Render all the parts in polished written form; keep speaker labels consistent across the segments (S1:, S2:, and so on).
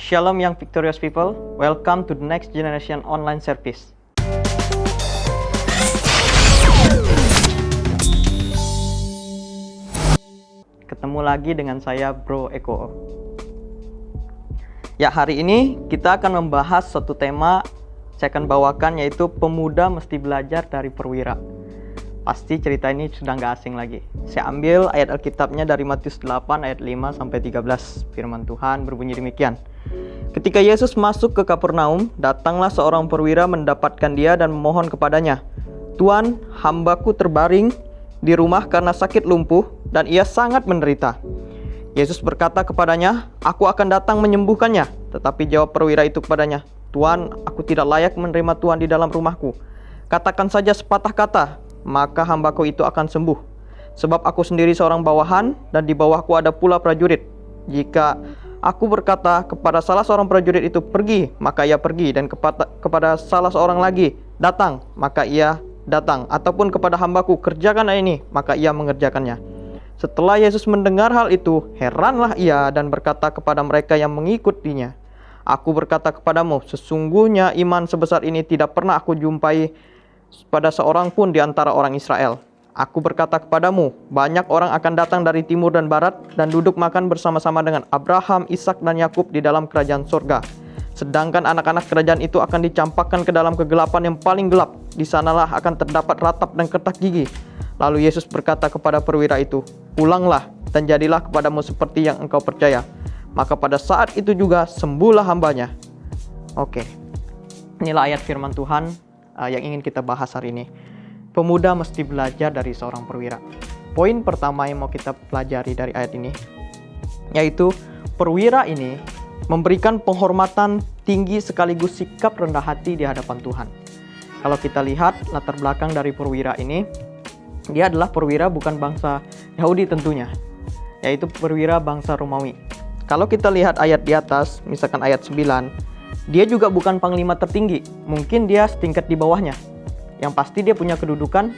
S1: Shalom young victorious people, welcome to the next generation online service. Ketemu lagi dengan saya Bro Eko. Ya, hari ini kita akan membahas satu tema saya akan bawakan, yaitu pemuda mesti belajar dari perwira. Pasti cerita ini sudah nggak asing lagi. Saya ambil ayat Alkitabnya dari Matius 8 ayat 5 sampai 13. Firman Tuhan berbunyi demikian. Ketika Yesus masuk ke Kapernaum, datanglah seorang perwira mendapatkan dia dan memohon kepadanya, "Tuan, hambaku terbaring di rumah karena sakit lumpuh dan ia sangat menderita." Yesus berkata kepadanya, "Aku akan datang menyembuhkannya." Tetapi jawab perwira itu kepadanya, "Tuan, aku tidak layak menerima Tuhan di dalam rumahku. Katakan saja sepatah kata, maka hambaku itu akan sembuh. Sebab aku sendiri seorang bawahan dan di bawahku ada pula prajurit. Jika aku berkata kepada salah seorang prajurit itu pergi, maka ia pergi, dan kepada salah seorang lagi datang, maka ia datang, ataupun kepada hambaku kerjakan ini, maka ia mengerjakannya." Setelah Yesus mendengar hal itu, heranlah ia dan berkata kepada mereka yang mengikutinya, "Aku berkata kepadamu, sesungguhnya iman sebesar ini tidak pernah aku jumpai pada seorang pun di antara orang Israel. Aku berkata kepadamu, banyak orang akan datang dari timur dan barat dan duduk makan bersama-sama dengan Abraham, Ishak dan Yakub di dalam kerajaan surga. Sedangkan anak-anak kerajaan itu akan dicampakkan ke dalam kegelapan yang paling gelap. Di sanalah akan terdapat ratap dan ketak gigi." Lalu Yesus berkata kepada perwira itu, "Pulanglah dan jadilah kepadamu seperti yang engkau percaya." Maka pada saat itu juga sembuhlah hambanya. Oke, inilah ayat firman Tuhan yang ingin kita bahas hari ini. Pemuda mesti belajar dari seorang perwira. Poin pertama yang mau kita pelajari dari ayat ini, yaitu perwira ini memberikan penghormatan tinggi sekaligus sikap rendah hati di hadapan Tuhan. Kalau kita lihat latar belakang dari perwira ini, dia adalah perwira bukan bangsa Yahudi tentunya, yaitu perwira bangsa Romawi. Kalau kita lihat ayat di atas, misalkan ayat 9, dia juga bukan panglima tertinggi, mungkin dia setingkat di bawahnya. Yang pasti dia punya kedudukan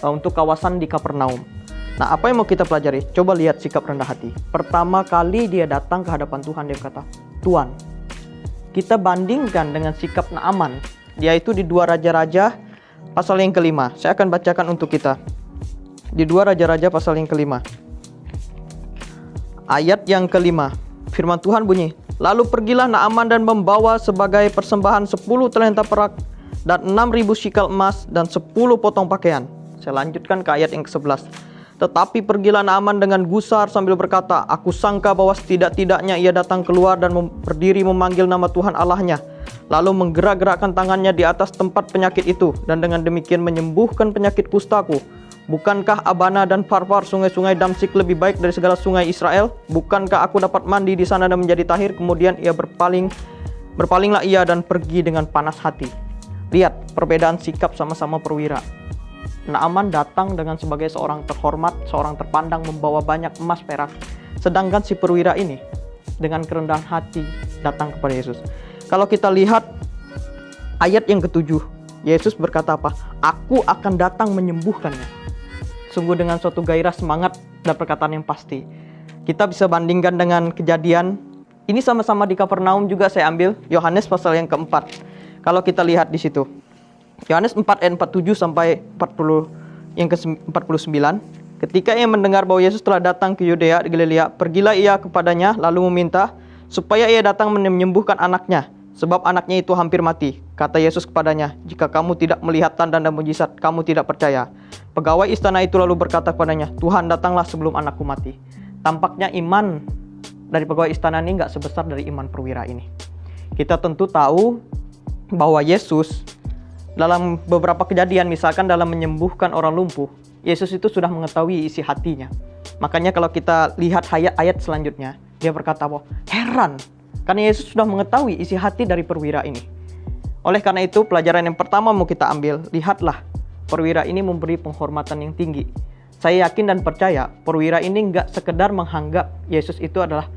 S1: untuk kawasan di Kapernaum. Nah, apa yang mau kita pelajari? Coba lihat sikap rendah hati. Pertama kali dia datang ke hadapan Tuhan, dia berkata, "Tuan." Kita bandingkan dengan sikap Naaman, yaitu di 2 Raja-Raja pasal yang kelima. Saya akan bacakan untuk kita. Di 2 Raja-Raja pasal yang kelima. Ayat yang kelima, firman Tuhan bunyi, "Lalu pergilah Naaman dan membawa sebagai persembahan 10 talenta perak dan 6.000 shikel emas dan 10 potong pakaian." Saya lanjutkan ke ayat yang ke-11. "Tetapi pergilah Naaman dengan gusar sambil berkata, 'Aku sangka bahwa setidak-tidaknya ia datang keluar dan berdiri memanggil nama Tuhan Allahnya, lalu menggerak-gerakkan tangannya di atas tempat penyakit itu, dan dengan demikian menyembuhkan penyakit kustaku. Bukankah Abana dan Farpar, sungai-sungai Damsik, lebih baik dari segala sungai Israel? Bukankah aku dapat mandi di sana dan menjadi tahir?' Kemudian ia berpalinglah ia dan pergi dengan panas hati." Lihat perbedaan sikap sama-sama perwira. Naaman datang dengan sebagai seorang terhormat, seorang terpandang, membawa banyak emas perak. Sedangkan si perwira ini dengan kerendahan hati datang kepada Yesus. Kalau kita lihat ayat yang ke-7, Yesus berkata apa? "Aku akan datang menyembuhkannya." Sungguh dengan suatu gairah, semangat, dan perkataan yang pasti. Kita bisa bandingkan dengan Kejadian. Ini sama-sama di Kapernaum juga saya ambil, Yohanes pasal yang ke-4. Kalau kita lihat di situ, Yohanes 4 ayat 47 sampai 40 yang ke-49. Ketika ia mendengar bahwa Yesus telah datang ke Yudea di Galilea, pergilah ia kepadanya lalu meminta supaya ia datang menyembuhkan anaknya, sebab anaknya itu hampir mati. Kata Yesus kepadanya, "Jika kamu tidak melihat tanda dan mujizat, kamu tidak percaya." Pegawai istana itu lalu berkata kepadanya, "Tuhan, datanglah sebelum anakku mati." Tampaknya iman dari pegawai istana ini nggak sebesar dari iman perwira ini. Kita tentu tahu bahwa Yesus dalam beberapa kejadian, misalkan dalam menyembuhkan orang lumpuh, Yesus itu sudah mengetahui isi hatinya. Makanya kalau kita lihat ayat selanjutnya, dia berkata bahwa heran, karena Yesus sudah mengetahui isi hati dari perwira ini. Oleh karena itu, pelajaran yang pertama mau kita ambil, lihatlah, perwira ini memberi penghormatan yang tinggi. Saya yakin dan percaya, perwira ini nggak sekedar menganggap Yesus itu adalah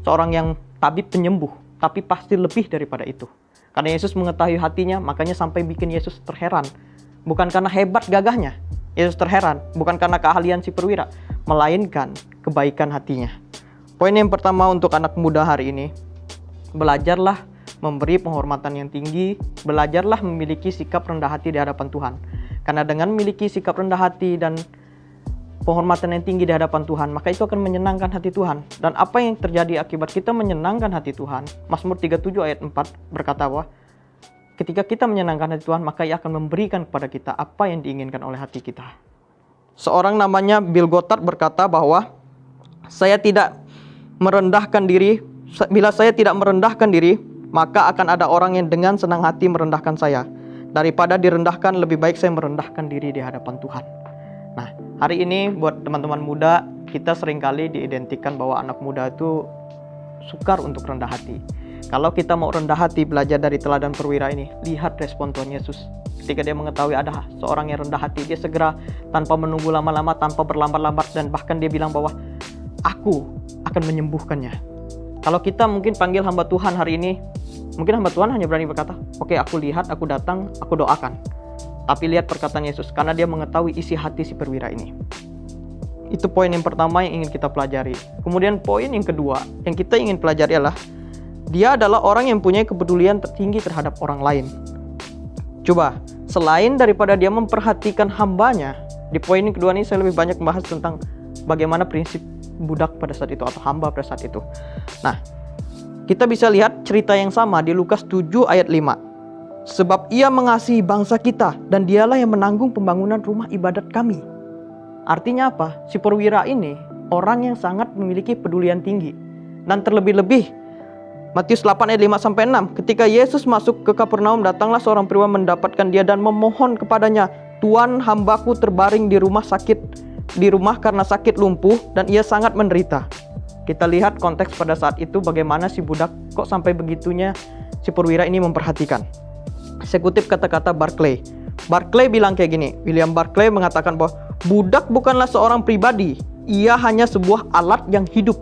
S1: seorang yang tabib penyembuh, tapi pasti lebih daripada itu. Karena Yesus mengetahui hatinya, makanya sampai bikin Yesus terheran. Bukan karena hebat gagahnya, Yesus terheran. Bukan karena keahlian si perwira, melainkan kebaikan hatinya. Poin yang pertama untuk anak muda hari ini, Belajarlah memberi penghormatan yang tinggi, belajarlah memiliki sikap rendah hati di hadapan Tuhan. Karena dengan memiliki sikap rendah hati dan penghormatan yang tinggi di hadapan Tuhan, maka itu akan menyenangkan hati Tuhan. Dan apa yang terjadi akibat kita menyenangkan hati Tuhan? Mazmur 37 ayat 4 berkata bahwa ketika kita menyenangkan hati Tuhan, maka Ia akan memberikan kepada kita apa yang diinginkan oleh hati kita. Seorang namanya Bill Gothard berkata bahwa saya tidak merendahkan diri. Bila saya tidak merendahkan diri, maka akan ada orang yang dengan senang hati merendahkan saya. Daripada direndahkan, lebih baik saya merendahkan diri di hadapan Tuhan. Nah, hari ini buat teman-teman muda, kita seringkali diidentikan bahwa anak muda itu sukar untuk rendah hati. Kalau kita mau rendah hati, belajar dari teladan perwira ini, lihat respon Tuhan Yesus. Ketika dia mengetahui ada seorang yang rendah hati, dia segera tanpa menunggu lama-lama, tanpa berlambat-lambat, dan bahkan dia bilang bahwa aku akan menyembuhkannya. Kalau kita mungkin panggil hamba Tuhan hari ini, mungkin hamba Tuhan hanya berani berkata, oke, aku lihat, aku datang, aku doakan. Tapi lihat perkataan Yesus, karena dia mengetahui isi hati si perwira ini. Itu poin yang pertama yang ingin kita pelajari. Kemudian poin yang kedua yang kita ingin pelajari adalah dia adalah orang yang punya kepedulian tertinggi terhadap orang lain. Coba, selain daripada dia memperhatikan hambanya, di poin yang kedua ini saya lebih banyak membahas tentang bagaimana prinsip budak pada saat itu atau hamba pada saat itu. Nah, kita bisa lihat cerita yang sama di Lukas 7 ayat 5. Sebab Ia mengasihi bangsa kita dan Dialah yang menanggung pembangunan rumah ibadat kami. Artinya apa? Si perwira ini orang yang sangat memiliki pedulian tinggi. Dan terlebih-lebih Matius 8 ayat 5-6, ketika Yesus masuk ke Kapernaum, datanglah seorang perwira mendapatkan dia dan memohon kepadanya, Tuan, hambaku terbaring di rumah karena sakit lumpuh dan ia sangat menderita. Kita lihat konteks pada saat itu bagaimana si budak kok sampai begitunya si perwira ini memperhatikan. Saya kutip kata-kata Barclay. Barclay bilang kayak gini, William Barclay mengatakan bahwa budak bukanlah seorang pribadi, ia hanya sebuah alat yang hidup.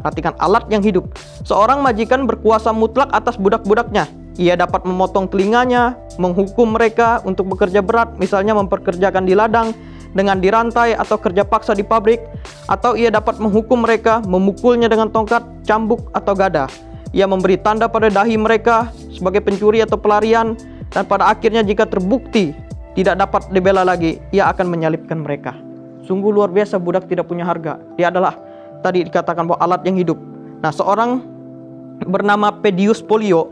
S1: Perhatikan, alat yang hidup. Seorang majikan berkuasa mutlak atas budak-budaknya. Ia dapat memotong telinganya, menghukum mereka untuk bekerja berat, misalnya memperkerjakan di ladang, dengan dirantai atau kerja paksa di pabrik, atau ia dapat menghukum mereka, memukulnya dengan tongkat, cambuk, atau gada. Ia memberi tanda pada dahi mereka sebagai pencuri atau pelarian, dan pada akhirnya jika terbukti tidak dapat dibela lagi, ia akan menyalibkan mereka. Sungguh luar biasa, budak tidak punya harga. Dia adalah tadi dikatakan bahwa alat yang hidup. Nah, seorang bernama Pedius Polio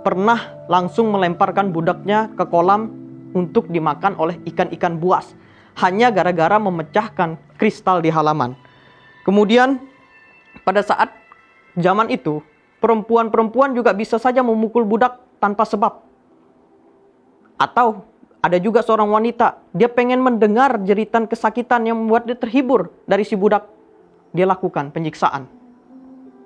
S1: pernah langsung melemparkan budaknya ke kolam untuk dimakan oleh ikan-ikan buas, hanya gara-gara memecahkan kristal di halaman. Kemudian pada saat zaman itu, perempuan-perempuan juga bisa saja memukul budak tanpa sebab. Atau ada juga seorang wanita, dia pengen mendengar jeritan kesakitan yang membuat dia terhibur dari si budak. Dia lakukan penyiksaan.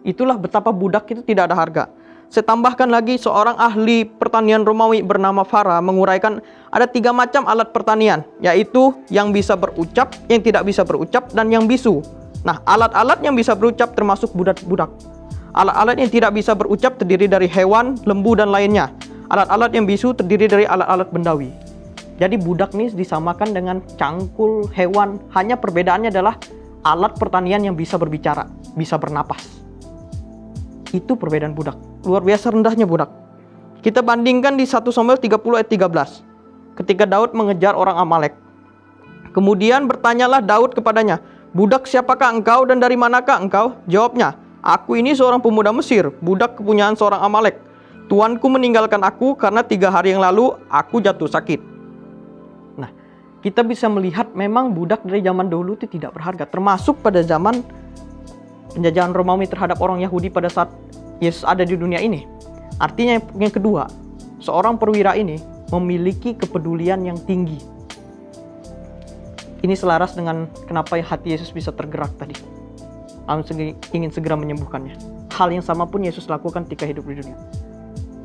S1: Itulah betapa budak itu tidak ada harga. Saya tambahkan lagi, seorang ahli pertanian Romawi bernama Farah menguraikan ada 3 macam alat pertanian, yaitu yang bisa berucap, yang tidak bisa berucap, dan yang bisu. Nah, alat-alat yang bisa berucap termasuk budak-budak. Alat-alat yang tidak bisa berucap terdiri dari hewan, lembu, dan lainnya. Alat-alat yang bisu terdiri dari alat-alat bendawi. Jadi budak ini disamakan dengan cangkul hewan, hanya perbedaannya adalah alat pertanian yang bisa berbicara, bisa bernapas. Itu perbedaan budak. Luar biasa rendahnya budak. Kita bandingkan di 1 Samuel 30 ayat 13. Ketika Daud mengejar orang Amalek. Kemudian bertanyalah Daud kepadanya, budak siapakah engkau dan dari manakah engkau? Jawabnya, aku ini seorang pemuda Mesir, budak kepunyaan seorang Amalek. Tuanku meninggalkan aku karena 3 hari yang lalu aku jatuh sakit. Nah, kita bisa melihat memang budak dari zaman dahulu itu tidak berharga. Termasuk pada zaman penjajahan Romawi terhadap orang Yahudi pada saat Yesus ada di dunia ini. Artinya yang kedua, seorang perwira ini memiliki kepedulian yang tinggi. Ini selaras dengan kenapa hati Yesus bisa tergerak tadi. Ingin segera menyembuhkannya. Hal yang sama pun Yesus lakukan ketika hidup di dunia.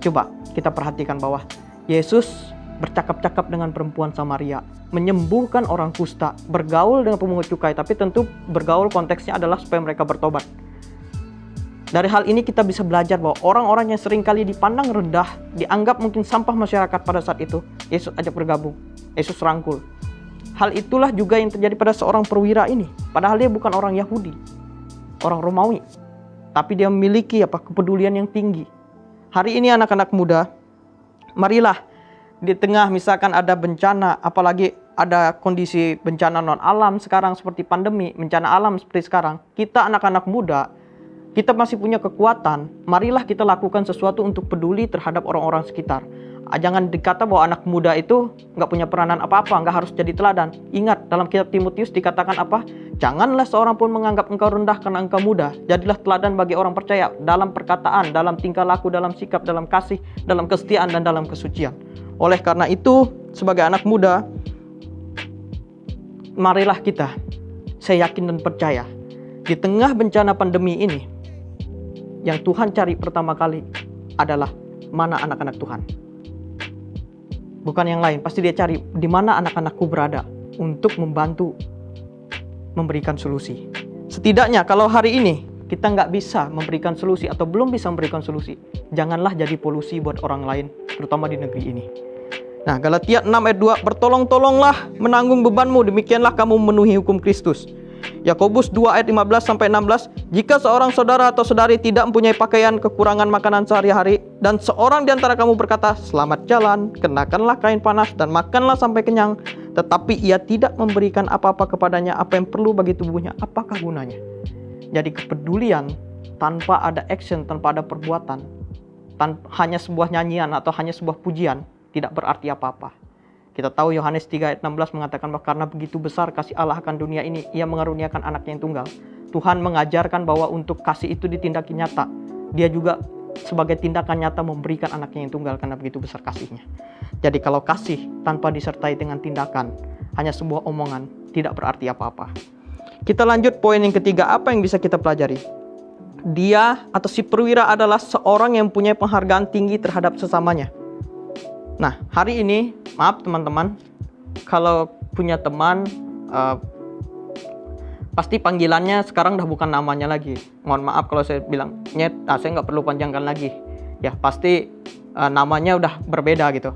S1: Coba kita perhatikan bahwa Yesus bercakap-cakap dengan perempuan Samaria, menyembuhkan orang kusta, bergaul dengan pemungut cukai, tapi tentu bergaul konteksnya adalah supaya mereka bertobat. Dari hal ini kita bisa belajar bahwa orang-orang yang seringkali dipandang rendah, dianggap mungkin sampah masyarakat pada saat itu, Yesus ajak bergabung, Yesus rangkul. Hal itulah juga yang terjadi pada seorang perwira ini. Padahal dia bukan orang Yahudi, orang Romawi, tapi dia memiliki kepedulian yang tinggi. Hari ini anak-anak muda, marilah di tengah misalkan ada bencana, apalagi ada kondisi bencana non alam sekarang seperti pandemi, bencana alam seperti sekarang, kita anak-anak muda, kita masih punya kekuatan, marilah kita lakukan sesuatu untuk peduli terhadap orang-orang sekitar. Jangan dikata bahwa anak muda itu nggak punya peranan apa-apa, nggak harus jadi teladan. Ingat, dalam kitab Timotius dikatakan apa? Janganlah seorang pun menganggap engkau rendah karena engkau muda. Jadilah teladan bagi orang percaya dalam perkataan, dalam tingkah laku, dalam sikap, dalam kasih, dalam kesetiaan, dan dalam kesucian. Oleh karena itu, sebagai anak muda, marilah kita, saya yakin dan percaya, di tengah bencana pandemi ini, yang Tuhan cari pertama kali adalah mana anak-anak Tuhan. Bukan yang lain, pasti dia cari di mana anak-anakku berada untuk membantu memberikan solusi. Setidaknya kalau hari ini kita nggak bisa memberikan solusi atau belum bisa memberikan solusi, janganlah jadi polusi buat orang lain, terutama di negeri ini. Nah, Galatia 6 ayat 2, bertolong-tolonglah menanggung bebanmu, demikianlah kamu memenuhi hukum Kristus. Yakobus 2 ayat 15 sampai 16, jika seorang saudara atau saudari tidak mempunyai pakaian, kekurangan makanan sehari-hari, dan seorang di antara kamu berkata, selamat jalan, kenakanlah kain panas dan makanlah sampai kenyang, tetapi ia tidak memberikan apa-apa kepadanya apa yang perlu bagi tubuhnya, apakah gunanya? Jadi kepedulian tanpa ada action, tanpa ada perbuatan, hanya sebuah nyanyian atau hanya sebuah pujian, tidak berarti apa-apa. Kita tahu Yohanes 3 ayat 16 mengatakan bahwa karena begitu besar kasih Allah akan dunia ini, ia mengaruniakan anaknya yang tunggal. Tuhan mengajarkan bahwa untuk kasih itu ditindaki nyata. Dia juga sebagai tindakan nyata memberikan anaknya yang tunggal karena begitu besar kasihnya. Jadi kalau kasih tanpa disertai dengan tindakan, hanya sebuah omongan, tidak berarti apa-apa. Kita lanjut poin yang ketiga, apa yang bisa kita pelajari? Dia atau si perwira adalah seorang yang punya penghargaan tinggi terhadap sesamanya. Nah, hari ini, maaf teman-teman, kalau punya teman, pasti panggilannya sekarang udah bukan namanya lagi. Mohon maaf kalau saya bilang, saya nggak perlu panjangkan lagi. Ya, pasti namanya udah berbeda gitu.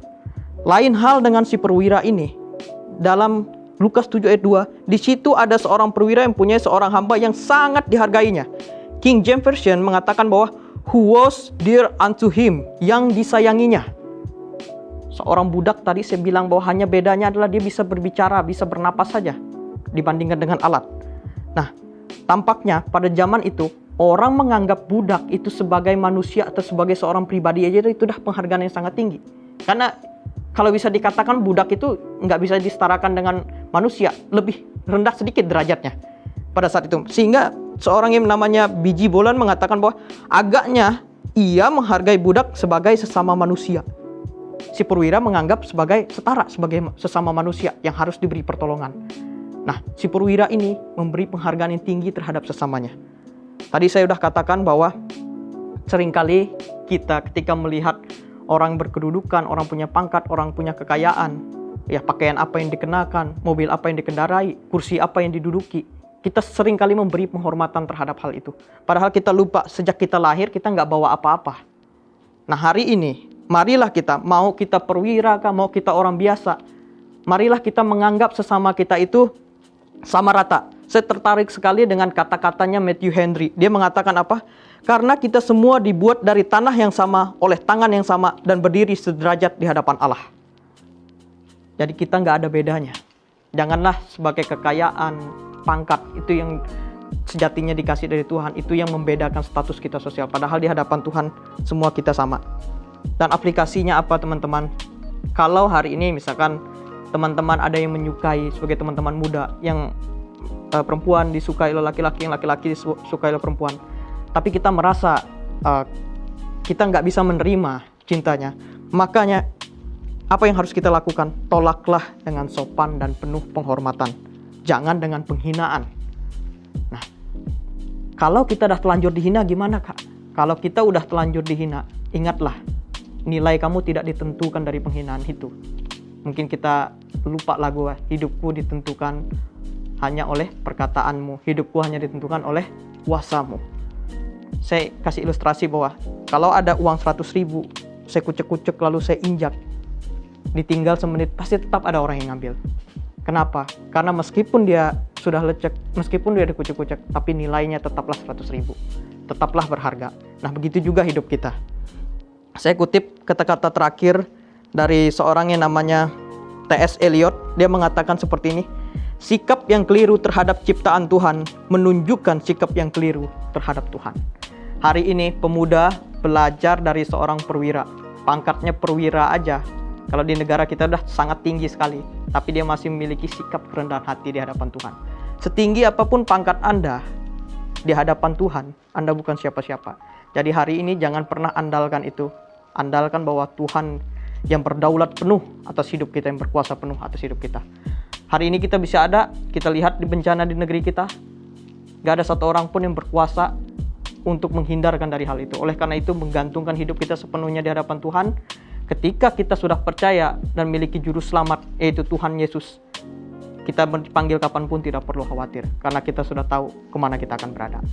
S1: Lain hal dengan si perwira ini. Dalam Lukas 7 ayat 2, di situ ada seorang perwira yang punya seorang hamba yang sangat dihargainya. King James Version mengatakan bahwa who was dear unto him, yang disayanginya. Seorang budak tadi saya bilang bahwa hanya bedanya adalah dia bisa berbicara, bisa bernapas saja dibandingkan dengan alat. Nah, tampaknya pada zaman itu orang menganggap budak itu sebagai manusia atau sebagai seorang pribadi aja itu udah penghargaan yang sangat tinggi. Karena kalau bisa dikatakan budak itu nggak bisa disetarakan dengan manusia, lebih rendah sedikit derajatnya pada saat itu. Sehingga seorang yang namanya B.J. Boland mengatakan bahwa agaknya ia menghargai budak sebagai sesama manusia. Si perwira menganggap sebagai setara, sebagai sesama manusia yang harus diberi pertolongan. Nah, si perwira ini memberi penghargaan yang tinggi terhadap sesamanya. Tadi saya sudah katakan bahwa seringkali kita ketika melihat orang berkedudukan, orang punya pangkat, orang punya kekayaan, ya pakaian apa yang dikenakan, mobil apa yang dikendarai, kursi apa yang diduduki, kita seringkali memberi penghormatan terhadap hal itu. Padahal kita lupa sejak kita lahir kita nggak bawa apa-apa. Nah, hari ini marilah kita, mau kita perwira kah, mau kita orang biasa, marilah kita menganggap sesama kita itu sama rata. Saya tertarik sekali dengan kata-katanya Matthew Henry. Dia mengatakan apa? Karena kita semua dibuat dari tanah yang sama, oleh tangan yang sama, dan berdiri sederajat di hadapan Allah. Jadi kita nggak ada bedanya. Janganlah sebagai kekayaan, pangkat, itu yang sejatinya dikasih dari Tuhan, itu yang membedakan status kita sosial. Padahal di hadapan Tuhan semua kita sama. Dan aplikasinya apa teman-teman? Kalau hari ini misalkan teman-teman ada yang menyukai sebagai teman-teman muda, yang perempuan disukai oleh laki-laki, yang laki-laki disukai oleh perempuan, tapi kita merasa kita nggak bisa menerima cintanya, makanya apa yang harus kita lakukan? Tolaklah dengan sopan dan penuh penghormatan, jangan dengan penghinaan. Nah, kalau kita udah telanjur dihina gimana kak? Kalau kita udah telanjur dihina, ingatlah, nilai kamu tidak ditentukan dari penghinaan itu. Mungkin kita lupa lagu, hidupku ditentukan hanya oleh perkataanmu, hidupku hanya ditentukan oleh kuasamu. Saya kasih ilustrasi bahwa kalau ada uang 100.000, saya kucek-kucek lalu saya injak, ditinggal semenit, pasti tetap ada orang yang ngambil. Kenapa? Karena meskipun dia sudah lecek, meskipun dia dikucek-kucek, tapi nilainya tetaplah 100.000, tetaplah berharga. Nah, begitu juga hidup kita. Saya kutip kata-kata terakhir dari seorang yang namanya T.S. Eliot. Dia mengatakan seperti ini, sikap yang keliru terhadap ciptaan Tuhan menunjukkan sikap yang keliru terhadap Tuhan. Hari ini pemuda belajar dari seorang perwira. Pangkatnya perwira aja, kalau di negara kita udah sangat tinggi sekali, tapi dia masih memiliki sikap kerendahan hati di hadapan Tuhan. Setinggi apapun pangkat Anda di hadapan Tuhan, Anda bukan siapa-siapa. Jadi hari ini jangan pernah andalkan itu. Andalkan bahwa Tuhan yang berdaulat penuh atas hidup kita, yang berkuasa penuh atas hidup kita. Hari ini kita bisa ada, kita lihat di bencana di negeri kita, gak ada satu orang pun yang berkuasa untuk menghindarkan dari hal itu. Oleh karena itu, menggantungkan hidup kita sepenuhnya di hadapan Tuhan. Ketika kita sudah percaya dan memiliki juru selamat, yaitu Tuhan Yesus, kita dipanggil kapanpun tidak perlu khawatir, karena kita sudah tahu kemana kita akan berada.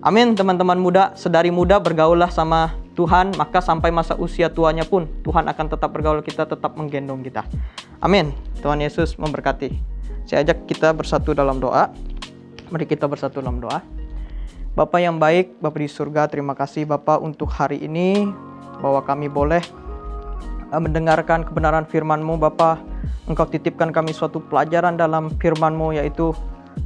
S1: Amin, teman-teman muda. Sedari muda bergaullah sama Tuhan, maka sampai masa usia tuanya pun Tuhan akan tetap bergaul kita, tetap menggendong kita. Amin. Tuhan Yesus memberkati. Saya ajak kita bersatu dalam doa. Mari kita bersatu dalam doa. Bapa yang baik, Bapa di surga, terima kasih Bapa untuk hari ini, bahwa kami boleh mendengarkan kebenaran firman-Mu Bapa. Engkau titipkan kami suatu pelajaran dalam firman-Mu, yaitu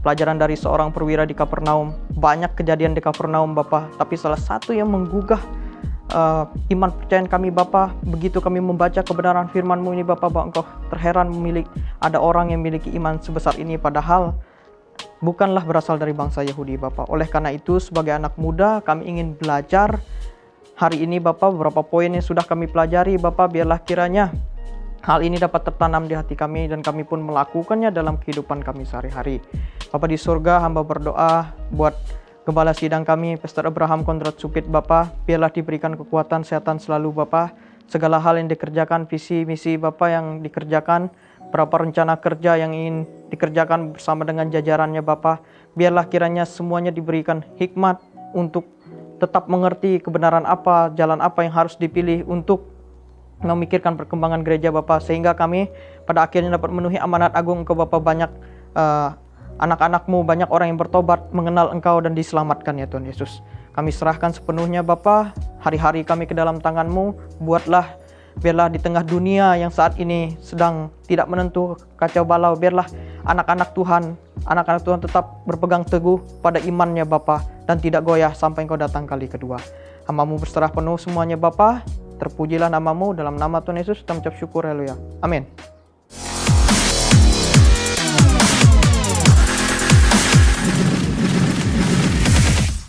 S1: pelajaran dari seorang perwira di Kapernaum. Banyak kejadian di Kapernaum Bapa, tapi salah satu yang menggugah iman percayaan kami Bapa, begitu kami membaca kebenaran firman-Mu ini Bapa, bahwa Engkau terheran ada orang yang memiliki iman sebesar ini, padahal bukanlah berasal dari bangsa Yahudi Bapa. Oleh karena itu, sebagai anak muda kami ingin belajar hari ini Bapa, beberapa poin yang sudah kami pelajari Bapa, biarlah kiranya hal ini dapat tertanam di hati kami dan kami pun melakukannya dalam kehidupan kami sehari-hari. Bapa di surga, hamba berdoa buat Gembala sidang kami, Pastor Abraham Kondrat Supit Bapa, biarlah diberikan kekuatan setan selalu Bapa. Segala hal yang dikerjakan, visi misi Bapa yang dikerjakan, berapa rencana kerja yang ingin dikerjakan bersama dengan jajarannya Bapa, biarlah kiranya semuanya diberikan hikmat untuk tetap mengerti kebenaran apa, jalan apa yang harus dipilih untuk memikirkan perkembangan gereja Bapa, sehingga kami pada akhirnya dapat memenuhi amanat agung Engkau Bapa. Banyak anak-anak-Mu, banyak orang yang bertobat, mengenal Engkau dan diselamatkan ya Tuhan Yesus. Kami serahkan sepenuhnya Bapa, hari-hari kami ke dalam tangan-Mu. Biarlah di tengah dunia yang saat ini sedang tidak menentu, kacau balau, biarlah anak-anak Tuhan tetap berpegang teguh pada imannya Bapa, dan tidak goyah sampai Engkau datang kali kedua. Hamba-Mu berserah penuh semuanya Bapa. Terpujilah nama-Mu, dalam nama Tuhan Yesus kita mengucap syukur, haleluya. Amin.